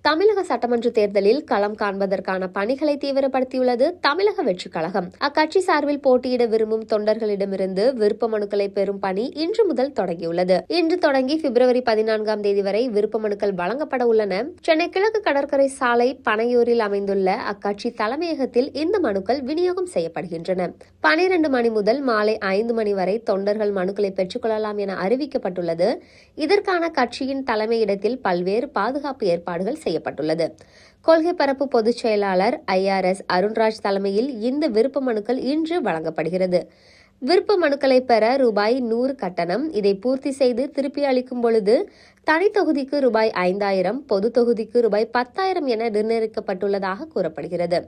தமிழக சட்டமன்ற தேர்தலில் களம் காண்பதற்கான பணிகளை தீவிரப்படுத்தியுள்ளது தமிழக வெற்றிக் கழகம். அக்கட்சி சார்பில் போட்டியிட விரும்பும் தொண்டர்களிடமிருந்து விருப்ப மனுக்களை பெறும் பணி இன்று முதல் தொடங்கியுள்ளது. இன்று தொடங்கி பிப்ரவரி 14ஆம் தேதி வரை விருப்ப மனுக்கள் வழங்கப்பட உள்ளன. சென்னை கிழக்கு கடற்கரை சாலை பனையூரில் அமைந்துள்ள அக்கட்சி தலைமையகத்தில் இந்த மனுக்கள் விநியோகம் செய்யப்படுகின்றன. 12 மணி முதல் மாலை 5 மணி வரை தொண்டர்கள் மனுக்களை பெற்றுக் கொள்ளலாம் என அறிவிக்கப்பட்டுள்ளது. இதற்கான கட்சியின் தலைமையிடத்தில் பல்வேறு பாதுகாப்பு ஏற்பாடுகள் செய்யப்பட்டுள்ளது. கொள்கை பரப்பு பொதுச் செயலாளர் IRS அருண்ராஜ் தலைமையில் இந்த விருப்ப மனுக்கள் இன்று வழங்கப்படுகிறது. விருப்ப மனுக்களை பெற ரூபாய் 100 கட்டணம். இதை பூர்த்தி செய்து திருப்பி அளிக்கும் பொழுது தனி தொகுதிக்கு ரூபாய் 5000, பொது தொகுதிக்கு ரூபாய் 10,000 என நிர்ணயிக்கப்பட்டுள்ளதாக கூறப்படுகிறது.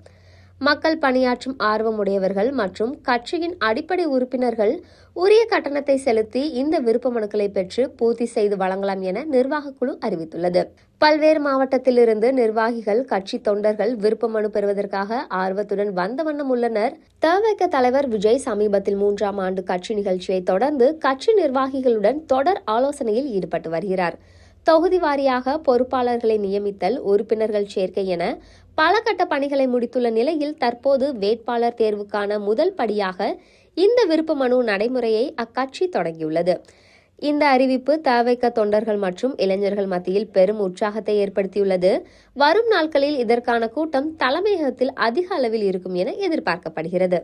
மக்கள் பணியாற்றும் ஆர்வம் உடையவர்கள் மற்றும் கட்சியின் அடிப்படை உறுப்பினர்கள் உரிய கட்டணத்தை செலுத்தி இந்த விருப்ப மனுக்களை பெற்று பூர்த்தி செய்து வழங்கலாம் என நிர்வாக குழு அறிவித்துள்ளது. பல்வேறு மாவட்டத்திலிருந்து நிர்வாகிகள், கட்சி தொண்டர்கள் விருப்ப மனு பெறுவதற்காக ஆர்வத்துடன் வந்த வண்ணம் உள்ளனர். தவிக தலைவர் விஜய் சமீபத்தில் 3ஆம் ஆண்டு கட்சி நிகழ்ச்சியை தொடர்ந்து கட்சி நிர்வாகிகளுடன் தொடர் ஆலோசனையில் ஈடுபட்டு வருகிறார். தொகுதி வாரியாக பொறுப்பாளர்களை நியமித்தல், உறுப்பினர்கள் சேர்க்கை என பல கட்ட பணிகளை முடித்துள்ள நிலையில் தற்போது வேட்பாளர் தேர்வுக்கான முதல் படியாக இந்த விருப்ப மனு நடைமுறையை அக்கட்சி தொடங்கியுள்ளது. இந்த அறிவிப்பு தவிக தொண்டர்கள் மற்றும் இளைஞர்கள் மத்தியில் பெரும் உற்சாகத்தை ஏற்படுத்தியுள்ளது. வரும் நாட்களில் இதற்கான கூட்டம் தலைமையகத்தில் அதிக அளவில் இருக்கும் என எதிர்பார்க்கப்படுகிறது.